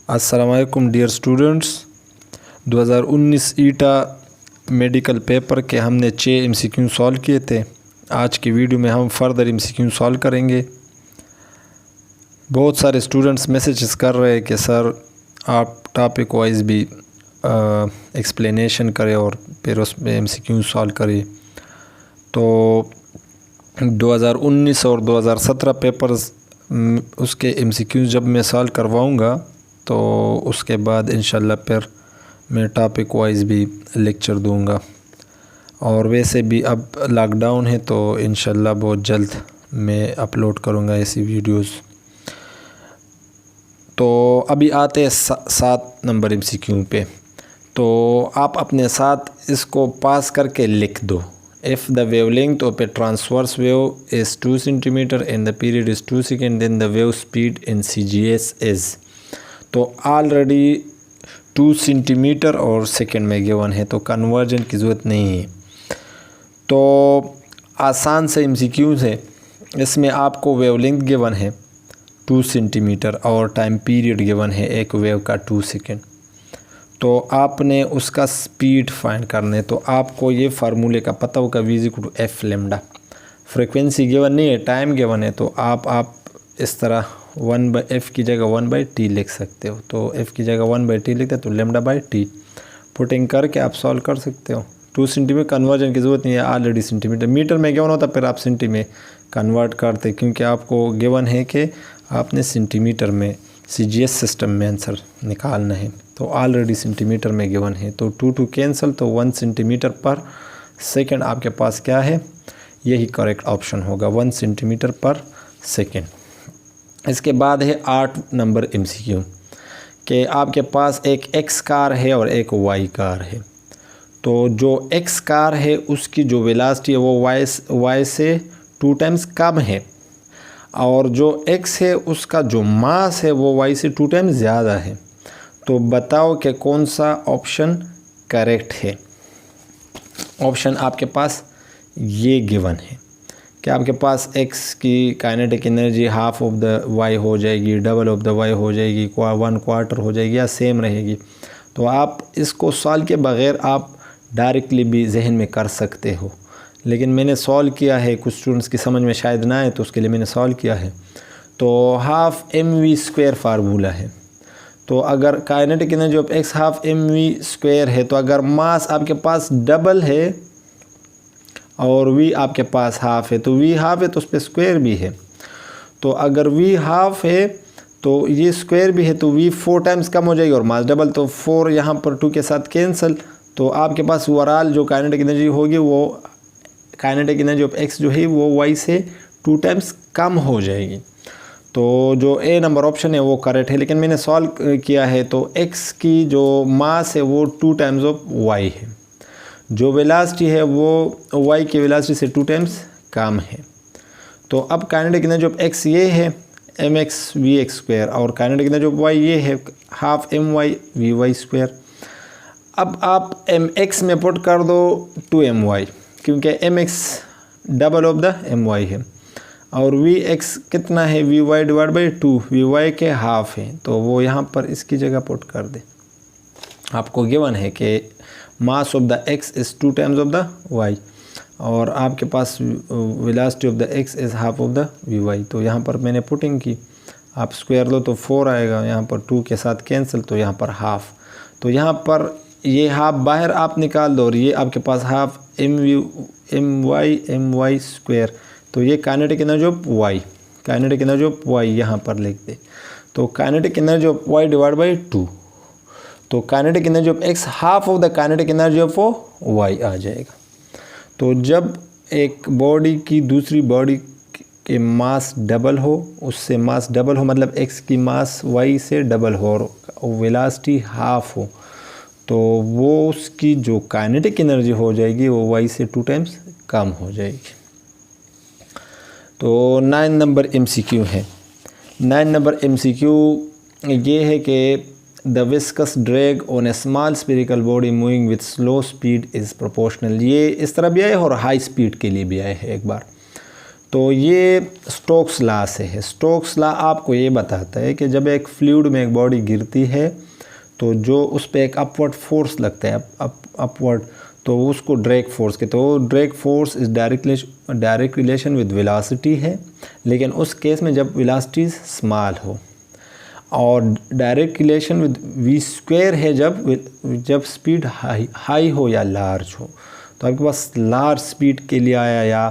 अस्सलाम वालेकुम dear students. 2019 ईटा medical paper के हमने 6 MCQ सॉल्व किए थे। आज की वीडियो में हम फर्दर MCQ सॉल्व करेंगे। बहुत सारे स्टूडेंट्स मैसेजेस कर रहे हैं कि सर आप टॉपिक वाइज भी एक्सप्लेनेशन करें और फिर उसमें MCQ सॉल्व करें। तो 2019 और 2017 पेपर्स उसके MCQ जब मैं सॉल्व करवाऊँगा तो उसके बाद इंशाल्लाह फिर मैं टॉपिक वाइज भी लेक्चर दूंगा। और वैसे भी अब लॉकडाउन है तो इंशाल्लाह बहुत जल्द मैं अपलोड करूंगा ऐसी वीडियोस। तो अभी आते हैं 7 नंबर MCQ पे। तो आप अपने साथ इसको पास करके लिख दो। If the wavelength of a transverse wave is 2 cm and the period is 2 seconds, then the wave speed in CGS is। तो ऑलरेडी 2 सेंटीमीटर और सेकेंड में गिवन है तो कन्वर्जन की ज़रूरत नहीं है। तो आसान से MCQs है। इसमें आपको वेवलेंथ गिवन है 2 सेंटीमीटर और टाइम पीरियड गिवन है एक वेव का 2 सेकेंड। तो आपने उसका स्पीड फाइंड करना है। तो आपको ये फार्मूले का पता होगा v=f लैम्डा। फ्रीक्वेंसी गिवन नहीं है, टाइम गिवन है। तो आप इस तरह 1/f की जगह 1/t लिख सकते हो। तो f की जगह 1/t लिखते हैं तो λ/t पुटिंग करके आप सॉल्व कर सकते हो। 2 सेंटीमीटर कन्वर्जन की ज़रूरत नहीं है, ऑलरेडी सेंटीमीटर मीटर में गिवन होता फिर आप सेंटी में कन्वर्ट करते, क्योंकि आपको गिवन है कि आपने सेंटीमीटर में CGS सिस्टम में आंसर निकालना है। तो ऑलरेडी सेंटीमीटर में गिवन है तो 2 कैंसिल, तो 1 सेंटीमीटर पर सेकेंड आपके पास क्या है, यही करेक्ट ऑप्शन होगा 1 सेंटीमीटर पर सेकेंड। इसके बाद है 8 नंबर MCQ कि आपके पास एक X कार है और एक Y कार है। तो जो X कार है उसकी जो वेलोसिटी है वो Y से 2 टाइम्स कम है, और जो X है उसका जो मास है वो Y से 2 टाइम्स ज़्यादा है। तो बताओ कि कौन सा ऑप्शन करेक्ट है। ऑप्शन आपके पास ये गिवन है कि आपके पास X की kinetic energy half of the Y हो जाएगी, डबल ऑफ द Y हो जाएगी, 1/4 हो जाएगी या सेम रहेगी। तो आप इसको सॉल्व के बग़ैर आप डायरेक्टली भी जहन में कर सकते हो, लेकिन मैंने सॉल्व किया है। कुछ स्टूडेंट्स की समझ में शायद ना आए तो उसके लिए मैंने सॉल्व किया है। तो हाफ mv² फार्मूला है। तो अगर kinetic energy of X half mv² है, तो अगर मास आपके पास डबल है और v आपके पास हाफ है, तो v हाफ है तो उस पर स्क्वायर भी है। तो अगर v हाफ है तो ये स्क्वायर भी है, तो v 4 टाइम्स कम हो जाएगी और मास डबल, तो 4 यहाँ पर 2 के साथ कैंसिल। तो आपके पास ओवरऑल जो काइनेटिक एनर्जी होगी वो काइनेटिक एनर्जी ऑफ X जो है वो Y से 2 टाइम्स कम हो जाएगी। तो जो A नंबर ऑप्शन है वो करेक्ट है, लेकिन मैंने सॉल्व किया है तो X की जो मास है वो 2 टाइम्स ऑफ Y है, जो वेलोसिटी है वो Y की वेलोसिटी से 2 टाइम्स कम है। तो अब काइनेटिक एनर्जी ऑफ X ये है mx vx², और काइनेटिक एनर्जी ऑफ Y ये है हाफ my vy²। अब आप mx में पुट कर दो 2my, क्योंकि mx double of the my है, और vx कितना है vy/2, vy के हाफ है। तो वो यहाँ पर इसकी जगह पुट कर दे। आपको गिवन है कि mass of the X is 2 times of the Y, और आपके पास velocity of the X is half of the vy। तो यहाँ पर मैंने पुटिंग की, आप स्क्वायर लो तो 4 आएगा, यहाँ पर 2 के साथ कैंसिल, तो यहाँ पर हाफ। तो यहाँ पर ये हाफ बाहर आप निकाल दो और ये आपके पास हाफ my² तो ये kinetic energy of Y, kinetic energy of Y यहाँ पर लिख दे। तो काइनेटिक एनर्जी ऑफ Y/2, तो kinetic energy of X half of the kinetic energy of Y आ जाएगा। तो जब एक बॉडी की दूसरी बॉडी के मास डबल हो, उससे मास डबल हो, मतलब X की मास Y से डबल हो और वेलोसिटी हाफ हो, तो वो उसकी जो काइनेटिक एनर्जी हो जाएगी वो Y से 2 टाइम्स कम हो जाएगी। तो 9 नंबर MCQ है। 9 नंबर MCQ ये है कि the viscous drag on A small spherical body moving with slow speed is proportional. ये इस तरह भी आए और हाई स्पीड के लिए भी आए है एक बार। तो ये स्टोक्स लॉ से है। स्टोक्स लॉ आपको ये बताता है कि जब एक फ्लूइड में एक बॉडी गिरती है तो जो उस पर एक अपवर्ड फोर्स लगता है, अपवर्ड, तो उसको ड्रैग फोर्स के, तो drag force is direct relation with velocity है, लेकिन उस केस में जब वेलोसिटी स्मॉल हो, और direct relation with v square है जब स्पीड हाई हो या लार्ज हो। तो आपके पास लार्ज स्पीड के लिए आया या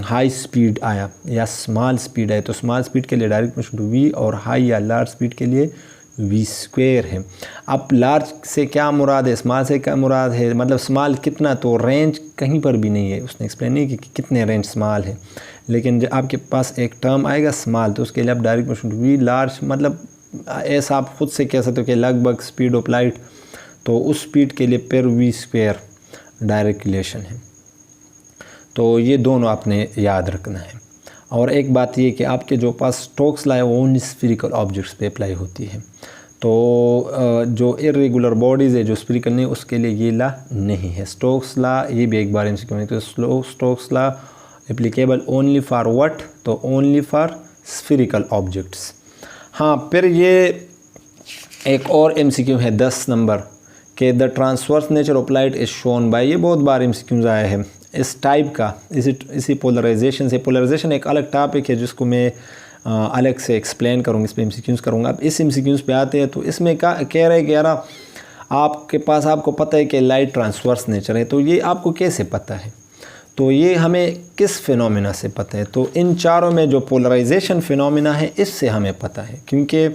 हाई स्पीड आया या स्मॉल स्पीड आया, तो स्मॉल स्पीड के लिए डायरेक्ट मोशन टू वी, और हाई या लार्ज स्पीड के लिए वी स्क्वायर है। अब लार्ज से क्या मुराद है, स्मॉल से क्या मुराद है, मतलब स्मॉल कितना, तो रेंज कहीं पर भी नहीं है, उसने एक्सप्लेन नहीं कि कितने रेंज स्मॉल है, लेकिन जब आपके पास एक टर्म आएगा स्मॉल, तो उसके लिए आप direct motion to v, large मतलब ऐसा आप खुद से कह सकते हो कि लगभग स्पीड ऑफ लाइट, तो उस स्पीड के लिए फिर वी स्क्वायर डायरेक्ट रिलेशन है। तो ये दोनों आपने याद रखना है। और एक बात ये कि आपके जो पास स्टोक्स लॉ है वो ओनली स्फीरिकल ऑब्जेक्ट्स पे अप्लाई होती है, तो जो इरेगुलर बॉडीज़ है जो स्फीरिकल नहीं, उसके लिए ये लॉ नहीं है। स्टोक्स लॉ ये भी एक बार इनसे क्यों, तो Stokes law applicable only for what, तो ओनली फॉर स्फीरिकल ऑब्जेक्ट्स। हाँ, फिर ये एक और MCQ है 10 नंबर के the transverse nature of light is shown by, ये बहुत बार MCQs आया है इस टाइप का, इसी पोलराइजेशन से। पोलराइजेशन एक अलग टॉपिक है जिसको मैं अलग से एक्सप्लेन करूँगा, इस पर MCQs करूँगा। अब इस MCQs पे आते हैं, तो इसमें कह रहे कि यार आपको पता है कि लाइट ट्रांसवर्स नेचर है, तो ये आपको कैसे पता है, तो ये हमें किस फिनोमिना से पता है, तो इन चारों में जो पोलराइजेशन फिनोमिना है इससे हमें पता है, क्योंकि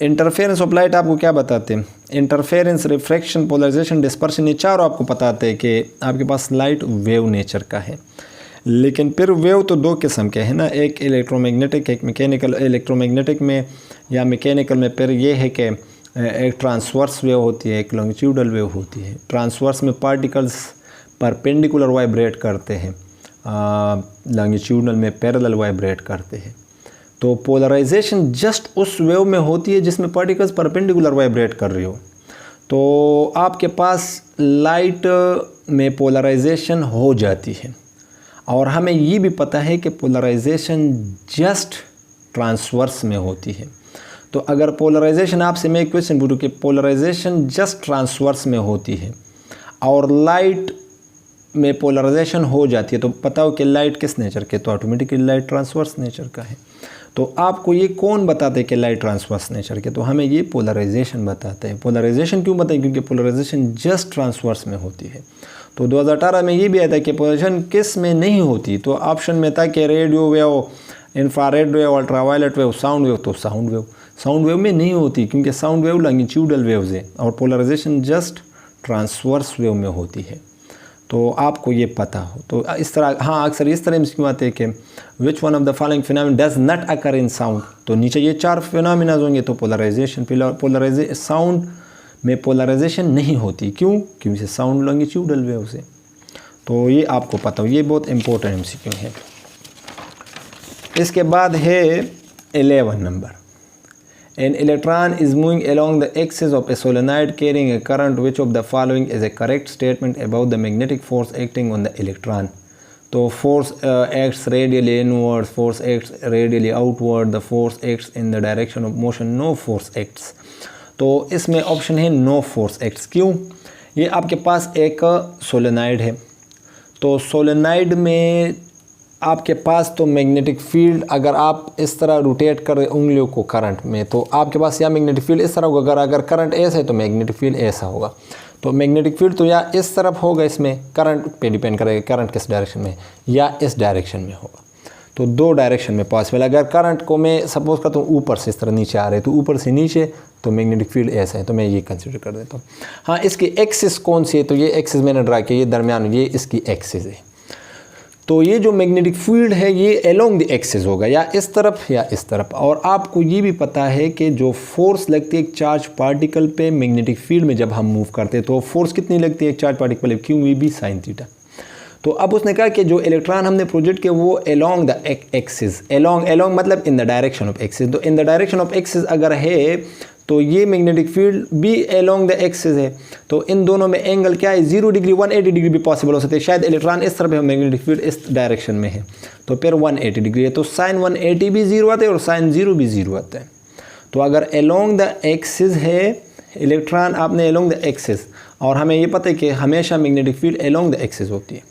इंटरफेरेंस ऑफ लाइट आपको क्या बताते हैं, इंटरफेरेंस, रिफ्रैक्शन, पोलराइजेशन, डिस्पर्शन, ये चारों आपको बताते हैं कि आपके पास लाइट वेव नेचर का है। लेकिन फिर वेव तो दो किस्म के हैं ना, एक इलेक्ट्रोमैग्नेटिक, एक मैकेनिकल। इलेक्ट्रोमैग्नेटिक में या मैकेनिकल में फिर ये है कि एक ट्रांसवर्स वेव होती है, एक लॉन्गिट्यूडल वेव होती है। ट्रांसवर्स में पार्टिकल्स परपेंडिकुलर वाइब्रेट करते हैं, लॉन्गिट्यूडल में पैरेलल वाइब्रेट करते हैं। तो पोलराइजेशन जस्ट उस वेव में होती है जिसमें पार्टिकल्स परपेंडिकुलर वाइब्रेट कर रही हो। तो आपके पास लाइट में पोलराइजेशन हो जाती है, और हमें ये भी पता है कि पोलराइजेशन जस्ट ट्रांसवर्स में होती है। तो अगर पोलराइजेशन, आपसे मैं एक क्वेश्चन पूछूं कि पोलराइजेशन जस्ट ट्रांसवर्स में होती है और लाइट में पोलराइजेशन हो जाती है, तो पता हो कि लाइट किस नेचर के, तो ऑटोमेटिकली लाइट ट्रांसवर्स नेचर का है। तो आपको ये कौन बताते हैं कि लाइट ट्रांसवर्स नेचर के, तो हमें ये पोलराइजेशन बताते हैं। पोलराइजेशन क्यों बताएं, क्योंकि पोलराइजेशन जस्ट ट्रांसवर्स में होती है। तो 2018 में ये भी आया था कि पोलराइजेशन किस में नहीं होती, तो ऑप्शन में था कि radio wave, infrared wave, ultraviolet wave, sound wave. तो साउंड वेव में नहीं होती, क्योंकि साउंड वेव लॉन्गिट्यूडल वेव्स है और पोलराइजेशन जस्ट ट्रांसवर्स वेव में होती है। तो आपको ये पता हो, तो इस तरह, हाँ अक्सर इस तरह क्यों आते हैं कि which one of the following phenomena does not occur in sound, तो नीचे ये चार फिनोमिना होंगे, तो पोलराइजेशन साउंड में पोलराइजेशन नहीं होती। क्यों? क्योंकि साउंड लॉन्गिट्यूडल वेव से। तो ये आपको पता हो, ये बहुत इंपॉर्टेंट MCQ है। इसके बाद है 11 number, An electron is moving along the axis of a solenoid carrying a current. Which of the following is a correct statement about the magnetic force acting on the electron? तो force acts radially inward, force acts radially outward, the force acts in the direction of motion, no force acts. तो इसमें option है no force acts। क्यों? ये आपके पास एक solenoid है, तो सोलेनाइड में आपके पास तो मैग्नेटिक फील्ड, अगर आप इस तरह रोटेट कर उंगलियों को करंट में, तो आपके पास या मैग्नेटिक फील्ड इस तरह होगा, अगर करंट ऐसा है तो मैग्नेटिक फील्ड ऐसा होगा। तो मैग्नेटिक फील्ड तो या इस तरफ होगा, इसमें करंट पे डिपेंड करेगा करंट किस डायरेक्शन में, या इस डायरेक्शन में होगा। तो दो डायरेक्शन में पॉसिबल। अगर करंट को मैं सपोज करता हूँ ऊपर से इस तरह नीचे आ रहे, तो ऊपर से नीचे तो मैग्नेटिक फील्ड ऐसा है, तो मैं ये कंसिडर कर देता हूँ। हाँ, इसकी एक्सिस कौन सी है, तो ये एक्सिस मैंने ड्रा किया, ये दरमियान, ये इसकी एक्सिस है। तो ये जो मैग्नेटिक फील्ड है ये अलोंग द एक्सिस होगा, या इस तरफ या इस तरफ। और आपको ये भी पता है कि जो फोर्स लगती है एक चार्ज पार्टिकल पे मैग्नेटिक फील्ड में जब हम मूव करते हैं, तो फोर्स कितनी लगती है एक चार्ज पार्टिकल पे, q v b sine theta. तो अब उसने कहा कि जो इलेक्ट्रॉन हमने प्रोजेक्ट किया वो अलोंग द एक्सिस, अलोंग मतलब in the direction of axis. तो in the direction of axis अगर है तो ये मैग्नेटिक फील्ड भी अलोंग द एक्सिस है, तो इन दोनों में एंगल क्या है 0 डिग्री 180 डिग्री भी पॉसिबल हो सकते हैं। शायद इलेक्ट्रॉन इस तरफ है, मैग्नेटिक फील्ड इस डायरेक्शन में है, तो फिर 180 डिग्री है, तो साइन 180 भी 0 आता है और साइन 0 भी 0 आता है। तो अगर अलोंग द एक्सिस है इलेक्ट्रॉन, आपने अलोंग द एक्सिस, और हमें ये पता है कि हमेशा magnetic field along the axis होती है,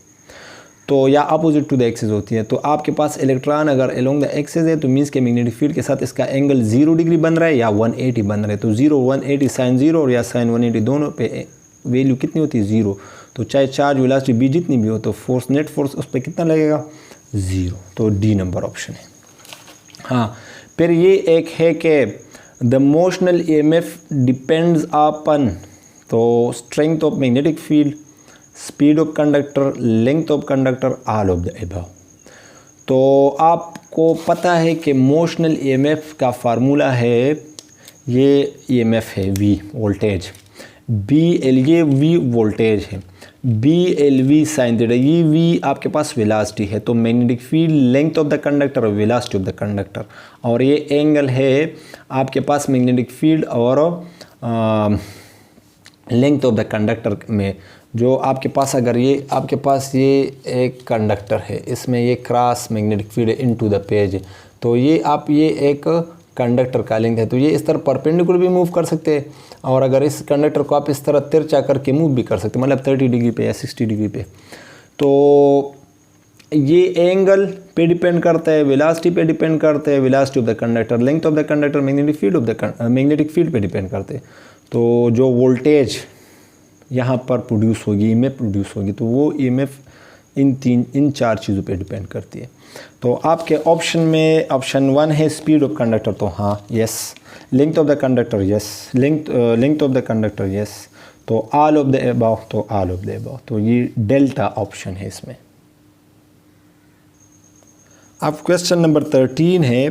तो या अपोजिट टू द एक्सिस होती है। तो आपके पास इलेक्ट्रॉन अगर अलोंग द एक्सिस है तो मीन्स के मैग्नेटिक फील्ड के साथ इसका एंगल 0 डिग्री बन रहा है या 180 बन रहा है। तो 0 180 साइन 0 और या साइन 180 दोनों पे वैल्यू कितनी होती है 0। तो चाहे चार्ज वेलोसिटी बी जितनी भी हो तो फोर्स नेट फोर्स उस पर कितना लगेगा 0। तो डी नंबर ऑप्शन है। हाँ, फिर ये एक है कि द मोशनल EMF डिपेंड्स अपन, तो strength of magnetic field, speed of conductor, length of conductor, all of the above. तो आपको पता है कि मोशनल EMF का फार्मूला है, ये EMF है V वोल्टेज, BL ये V वोल्टेज है, BLV साइन थीटा, ये V आपके पास वेलोसिटी है, तो magnetic field length of the conductor और वेलोसिटी ऑफ द कंडक्टर, और ये एंगल है आपके पास मैग्नेटिक फील्ड और लेंथ ऑफ द कंडक्टर में। जो आपके पास अगर ये आपके पास ये एक कंडक्टर है, इसमें ये cross magnetic field into the page, तो ये आप ये एक कंडक्टर का लेंथ है, तो ये इस तरह परपेंडिकुलर भी मूव कर सकते हैं, और अगर इस कंडक्टर को आप इस तरह तिरछा करके मूव भी कर सकते हैं, मतलब 30 डिग्री पे या 60 डिग्री पे। तो ये एंगल पे डिपेंड करता है, वेलोसिटी पे डिपेंड करता है, velocity of the conductor, length of the conductor, magnetic field of the magnetic field पे डिपेंड करते हैं। तो जो वोल्टेज यहाँ पर प्रोड्यूस होगी, EMF प्रोड्यूस होगी, तो वो EMF इन चार चीज़ों पे डिपेंड करती है। तो आपके ऑप्शन में ऑप्शन 1 है स्पीड ऑफ कंडक्टर, तो हाँ yes, length of the conductor yes, length of the conductor yes, तो ऑल ऑफ द अबव, तो ऑल ऑफ द अबव, तो ये डेल्टा ऑप्शन है इसमें। अब क्वेश्चन नंबर 13 है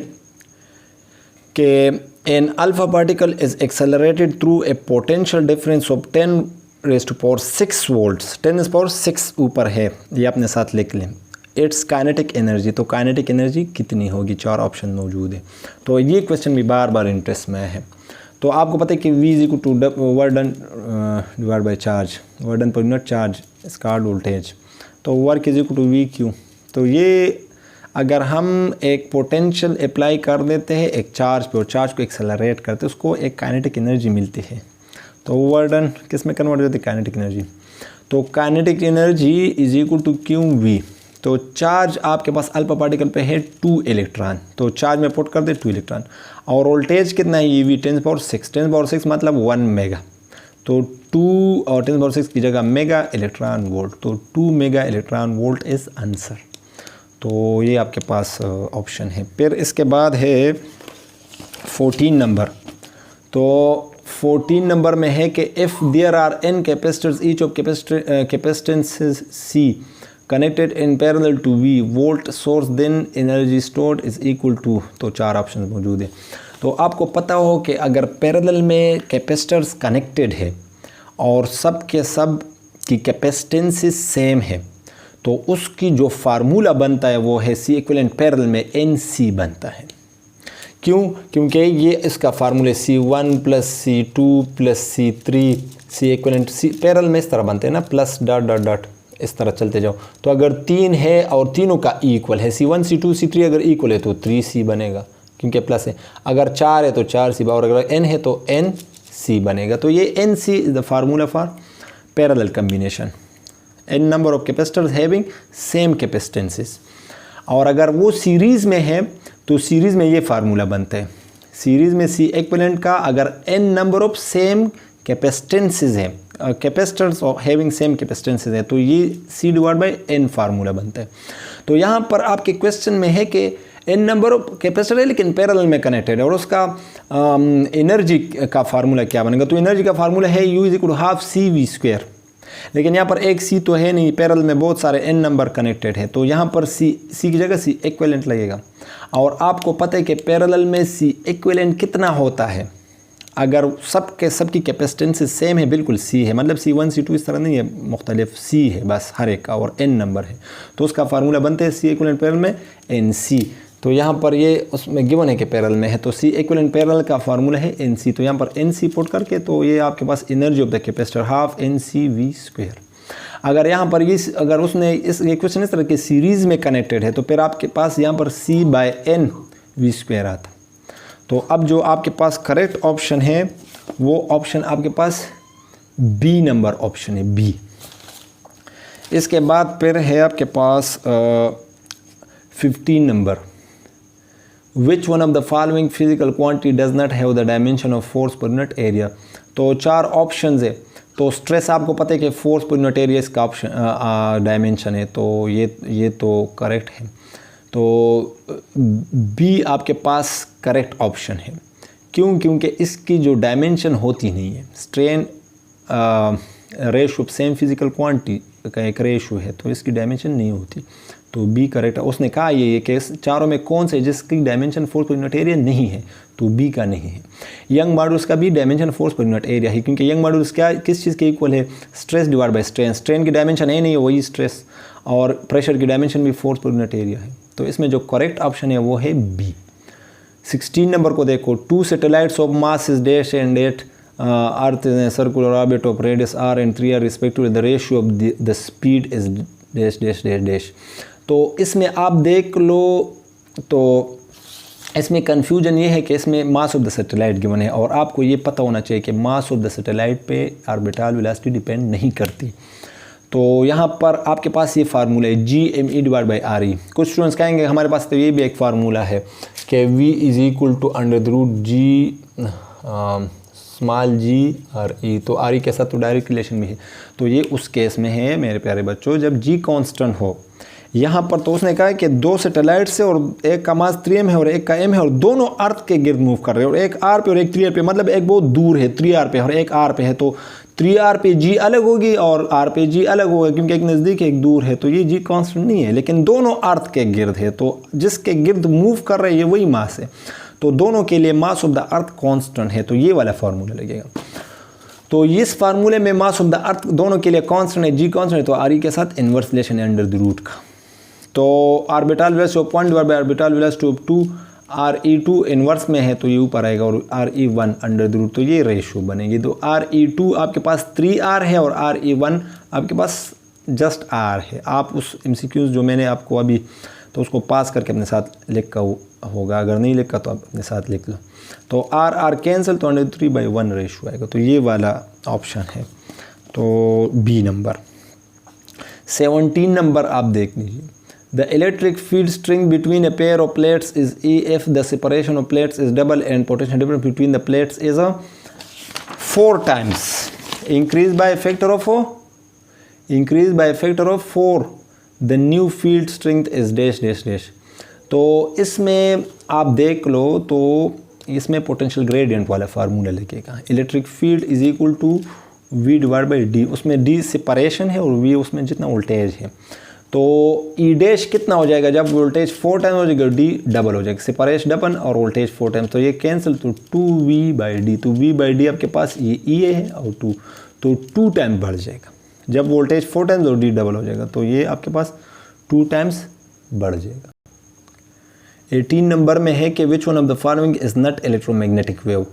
कि an alpha particle is accelerated through a potential difference of 10⁻6 volts, 10⁻6 ऊपर है, ये अपने साथ लिख लें। इट्स काइनेटिक एनर्जी, तो काइनेटिक एनर्जी कितनी होगी, 4 ऑप्शन मौजूद है। तो ये क्वेश्चन भी बार बार इंटरेस्ट में है। तो आपको पता है कि V = work done divide by charge, work done per unit charge is called voltage, तो वर्क = VQ। तो ये अगर हम एक पोटेंशियल अप्लाई कर देते हैं एक चार्ज पे और चार्ज को एक्सेलरेट करते हैं, उसको एक काइनेटिक एनर्जी मिलती है। तो वर्क डन किस में कन्वर्ट होती है, काइनेटिक एनर्जी। तो काइनेटिक एनर्जी = QV। तो चार्ज आपके पास अल्फा पार्टिकल पे है 2 इलेक्ट्रॉन, तो चार्ज में पुट कर दे 2 इलेक्ट्रॉन, और वोल्टेज कितना है EV 10⁻6, 10⁻6 मतलब 1 मेगा, तो 2 और 10⁻6 की जगह मेगा इलेक्ट्रॉन वोल्ट, तो 2 mega electron volt is answer. तो ये आपके पास ऑप्शन है। फिर इसके बाद है 14 नंबर, तो 14 नंबर में है कि if there are n capacitors each of capacitances C connected in parallel to V volt source, then energy stored is equal to, तो 4 ऑप्शन मौजूद है। तो आपको पता हो कि अगर पैरेलल में कैपेसिटर्स कनेक्टेड है और सब के सब की कैपेसिटेंसेस सेम है, तो उसकी जो फार्मूला बनता है वो है C इक्विवेलेंट पैरेलल में NC बनता है। क्यों? क्योंकि ये इसका formula C1 + C2 + C3, C equivalent C parallel में इस तरह बनते हैं ना, प्लस डॉट डॉट डॉट इस तरह चलते जाओ। तो अगर 3 है और तीनों का इक्वल है, C1 C2 C3 अगर इक्वल है तो 3C बनेगा क्योंकि प्लस है, अगर 4 है तो 4C, और अगर n है तो NC बनेगा। तो ये NC is the formula for parallel combination, n number of capacitors having same capacitances. और अगर वो सीरीज़ में है तो सीरीज़ में ये फार्मूला बनता है, सीरीज़ में C इक्विवेलेंट का अगर n नंबर ऑफ सेम कैपेसिटेंसेस है, कैपेसिटर्स हैविंग सेम कैपेसिटेंसेस है, तो ये C/n फार्मूला बनता है। तो यहाँ पर आपके क्वेश्चन में है कि n नंबर ऑफ कैपेसिटर है लेकिन पैरेलल में कनेक्टेड है, और उसका एनर्जी का फार्मूला क्या बनेगा। तो एनर्जी का फार्मूला है U = ½ CV², लेकिन यहाँ पर एक C तो है नहीं, पैरेलल में बहुत सारे n नंबर कनेक्टेड है, तो यहाँ पर C की जगह C इक्विवेलेंट लगेगा। और आपको पता है कि पैरेलल में C इक्विवेलेंट कितना होता है, अगर सबकी कैपेसिटेंसेस सेम है, बिल्कुल C है, मतलब C1 C2 इस तरह नहीं है, मुख्तलिफ C है बस हर एक का, और n नंबर है, तो उसका फार्मूला बनते हैं C इक्विवेलेंट पैरेलल में NC। तो यहाँ पर ये उसमें गिवन है कि पैरेलल में है, तो सी इक्विवेलेंट पैरेलल का फार्मूला है NC। तो यहाँ पर NC पुट करके तो ये आपके पास energy of the capacitor half NCV²। अगर यहाँ पर ये अगर उसने ये क्वेश्चन इस तरह के सीरीज़ में कनेक्टेड है तो फिर आपके पास यहाँ पर C/NV² आता। तो अब जो आपके पास करेक्ट ऑप्शन है वो ऑप्शन आपके पास बी नंबर ऑप्शन है, बी। इसके बाद फिर है आपके पास 15 number, which one of the following physical quantity does not have the dimension of force per unit area. तो 4 ऑप्शंस है। तो स्ट्रेस आपको पता है कि फोर्स पर यूनिट एरिया इसका ऑप्शन डायमेंशन है, तो ये तो करेक्ट है। तो बी आपके पास करेक्ट ऑप्शन है। क्यों? क्योंकि इसकी जो डायमेंशन होती नहीं है, strain ratio of same physical quantity का एक रेशो है, तो इसकी डायमेंशन नहीं होती। तो बी करेक्ट है। उसने कहा ये केस चारों में कौन से जिसकी dimension force per unit area नहीं है, तो बी का नहीं है। यंग मॉड्यूलस का भी dimension force per unit area है, क्योंकि यंग मॉड्यूलस क्या किस चीज़ के इक्वल है? Stress divide by strain. Strain की डायमेंशन है नहीं है, वही स्ट्रेस, और प्रेशर की डायमेंशन भी फोर्स पर यूनिट एरिया है। तो इसमें जो करेक्ट ऑप्शन है वो है बी। 16 नंबर को देखो, 2 satellites of mass is dash and 8 earth circular orbit of radius r and 3 are respectively the ratio of the speed is dash dash dash dash। तो इसमें आप देख लो, तो इसमें कन्फ्यूजन ये है कि इसमें मास ऑफ द सैटेलाइट गिवन है, और आपको ये पता होना चाहिए कि मास ऑफ द सैटेलाइट पे ऑर्बिटल वेलोसिटी डिपेंड नहीं करती। तो यहाँ पर आपके पास ये फार्मूला है GME डिवाइड बाई RE। कुछ स्टूडेंट्स कहेंगे हमारे पास तो ये भी एक फार्मूला है कि V is equal to √G small g RE। तो RE के साथ तो डायरेक्ट रिलेशन में है। तो ये उस केस में है मेरे प्यारे बच्चों जब G कांस्टेंट हो। यहाँ पर तो उसने कहा है कि 2 सैटेलाइट से और एक का मास 3m है और एक का m है, और दोनों अर्थ के गिर्द मूव कर रहे हैं, और एक r पे और एक 3r पे, मतलब एक बहुत दूर है 3r पे और एक r पे है। तो 3r पे g अलग होगी और r पे g अलग होगा, क्योंकि एक नज़दीक है एक दूर है। तो ये g कांस्टेंट नहीं है, लेकिन दोनों अर्थ के गिर्द है, तो जिसके गिर्द मूव कर रहे हैं ये वही मास है। तो दोनों के लिए मास ऑफ द अर्थ कांस्टेंट है, तो ये वाला फार्मूला लगेगा। तो इस फार्मूले में मास ऑफ द अर्थ दोनों के लिए कांस्टेंट है, जी कांस्टेंट है, तो RE के साथ इन्वर्स रिलेशन है अंडर द रूट का। तो orbital velocity of 1 divide by orbital velocity of 2 RE2 inverse में है, तो ये ऊपर आएगा, और RE1 अंडर द रूट, तो ये रेशो बनेगी। तो RE2 आपके पास 3r है और RE1 आपके पास जस्ट r है। आप उस MCQs जो मैंने आपको अभी तो उसको पास करके अपने साथ लिख का होगा, अगर नहीं लिखा तो आप अपने साथ लिख लो। तो R कैंसिल, तो अंडर 3/1 रेशो आएगा। तो ये वाला ऑप्शन है, तो बी नंबर। 17 नंबर आप देख लीजिए, the electric field string between a pair of plates is E if the separation of plates is double and potential difference between the plates is 4 times increased by a factor of 4 the new field strength is dash dash dash। तो इसमें आप देख लो, तो इसमें potential gradient वाला formula लगेगा। Electric field is equal to V divide by D। उसमें D सेपरेशन है और V उसमें जितना वोल्टेज है। तो E डैश कितना हो जाएगा जब वोल्टेज 4 टाइम हो जाएगा, D डबल हो जाएगा, सेपरेशन डबल और वोल्टेज 4 टाइम, तो ये कैंसिल, तो 2V/D। तो V/D आपके पास ये E है और 2, तो 2 टाइम बढ़ जाएगा। जब वोल्टेज 4 टाइम्स और D डबल हो जाएगा, तो ये आपके पास 2 टाइम्स बढ़ जाएगा। 18 नंबर में है कि which one of the following is not electromagnetic wave.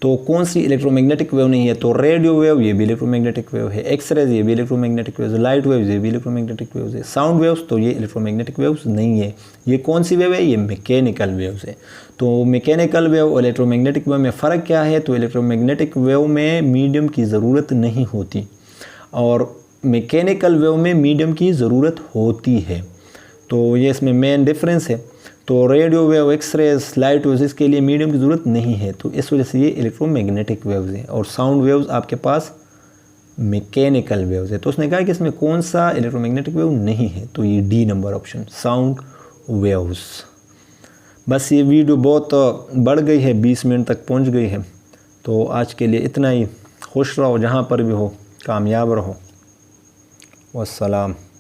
तो कौन सी इलेक्ट्रोमैग्नेटिक वेव नहीं है? तो रेडियो वेव ये भी इलेक्ट्रोमैग्नेटिक वेव है, एक्सरेज ये भी इलेक्ट्रोमैग्नेटिक वेव है, लाइट वेव्स ये भी इलेक्ट्रोमैग्नेटिक वेव्स है, साउंड वेव्स तो ये इलेक्ट्रोमैग्नेटिक वेव्स नहीं है। ये कौन सी वेव है? ये मैकेनिकल वेव्स है। तो मैकेनिकल वेव और इलेक्ट्रोमैग्नेटिक वेव में फ़र्क क्या है? तो इलेक्ट्रोमैग्नेटिक वेव में मीडियम की ज़रूरत नहीं होती और मैकेनिकल वेव में मीडियम की ज़रूरत होती है। तो ये इसमें मेन डिफरेंस है। तो radio wave, X-rays, light waves इसके लिए मीडियम की ज़रूरत नहीं है, तो इस वजह से ये इलेक्ट्रोमैग्नेटिक वेव्स हैं। और साउंड वेव्स आपके पास मैकेनिकल वेव्स है। तो उसने कहा कि इसमें कौन सा इलेक्ट्रोमैग्नेटिक वेव नहीं है, तो ये D number option, sound waves. बस ये वीडियो बहुत बढ़ गई है, 20 मिनट तक पहुंच गई है। तो आज के लिए इतना ही। खुश रहो, जहाँ पर भी हो, कामयाब रहो। वस्सलाम।